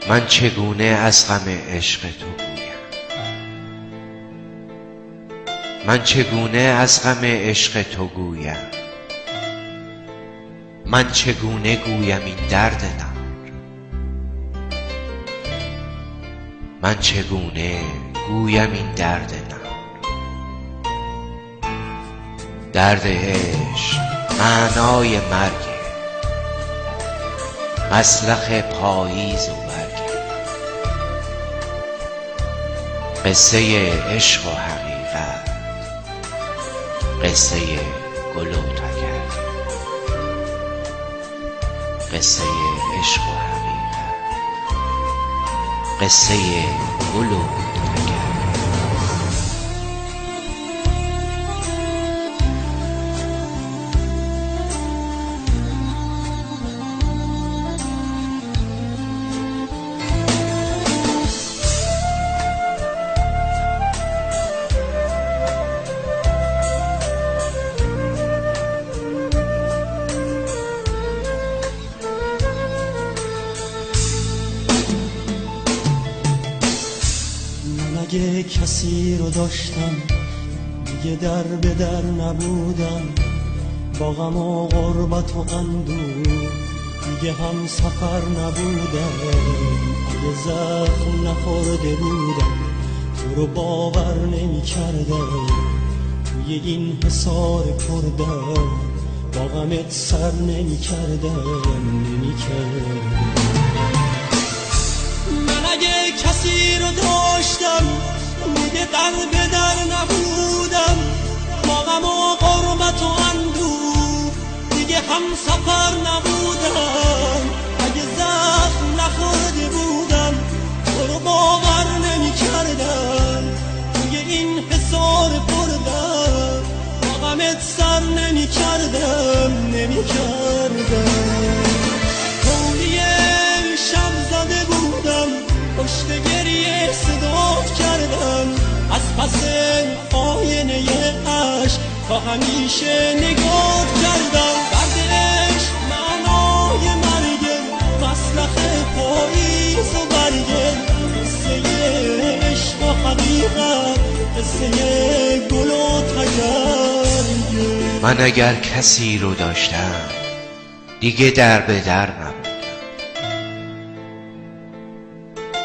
من چگونه از غم عشق تو گویم؟ من چگونه از غم عشق تو گویم؟ من چگونه گویم این درد نهان؟ من چگونه گویم این درد نهان؟ درد عشق معنای مرگ، مسلخ پاییز و برگ، قصه عشق و حقیقت، قصه گل و تگرگ، قصه عشق و حقیقت، قصه گل و تگرگ. اگه کسی رو داشتم دیگه در به در نبودم، با غم و غربت و اندوه دیگه هم سفر نبودم. اگه زخم نخورده بودم تو رو باور نمی کردم، توی این حصار پردم با غمت سر نمی کردم. من اگه کسی رو داشتم دیگه در به در نبودم، با غم و غربت و اندوه دیگه هم سفر نبودم. اگه زخم نخورده بودم تو رو باور نمی کردم، توی این حصار پردم با غمت سر نمی کردم. تولی شب زده بودم پشت گریه صدات کردم، از پس آینه عشق تا همیشه نگات کردم. درد عشق معنای مرگه، مسلخ پاییز و برگه، قصه عشق و حقیقت، قصه گل و تگرگه. من اگر کسی رو داشتم دیگه در به در نبودم،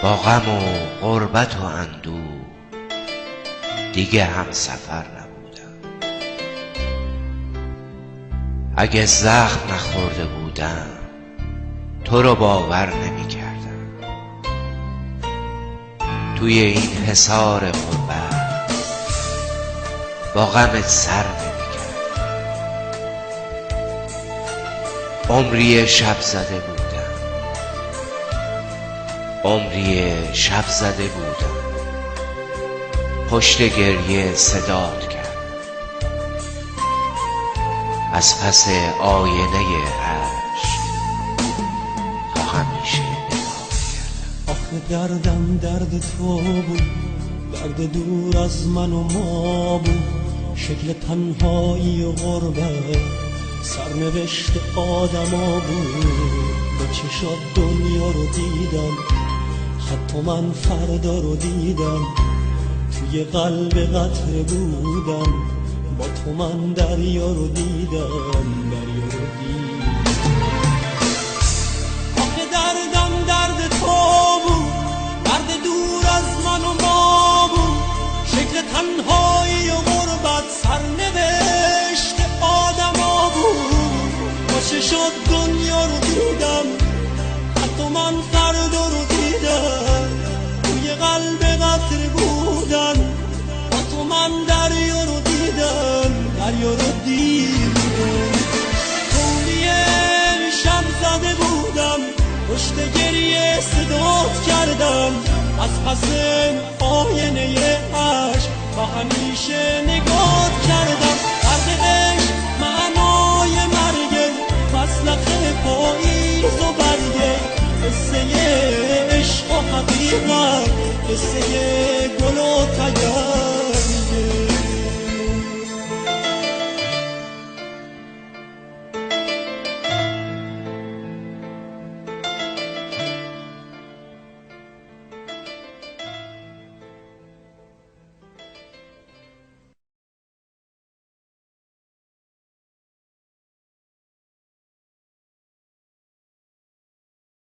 با غم و غربت و اندوه دیگه هم سفر نبودم. اگه زخم نخورده بودم تو رو باور نمی کردم، توی این حصار غربت با غمت سر نمی کردم. عمری شب زده بودم، عمری شب زده بودم پشت گریه صدات کردم، از پس آینه عشق تا همیشه نگاه کردم. آخه دردم درد تو بود، درد دور از من و ما بود، شکل تنهایی و غربت سرنوشت آدما بود. با چشات دنیا رو دیدم، حتی من فردا رو دیدم، توی قلب قطره بودم، با تو من دریا رو دیدم. آخه دردم درد تو بود، درد دور از من و ما بود، شکل تنهایی و غربت سرنوشت آدما بود. با چشات دنیا رو دیدم، حتی من فردا رو دیدم، توی قلب قطره بودم، با تو من دریا رو دیدم. تولی شب زده بودم پشت گریه صدات کردم، از پس آینه عشق تا همیشه نگات کردم. درد عشق معنای مرگه، مسلخ پاییز و برگه، قصه عشق و حقیقت، قصه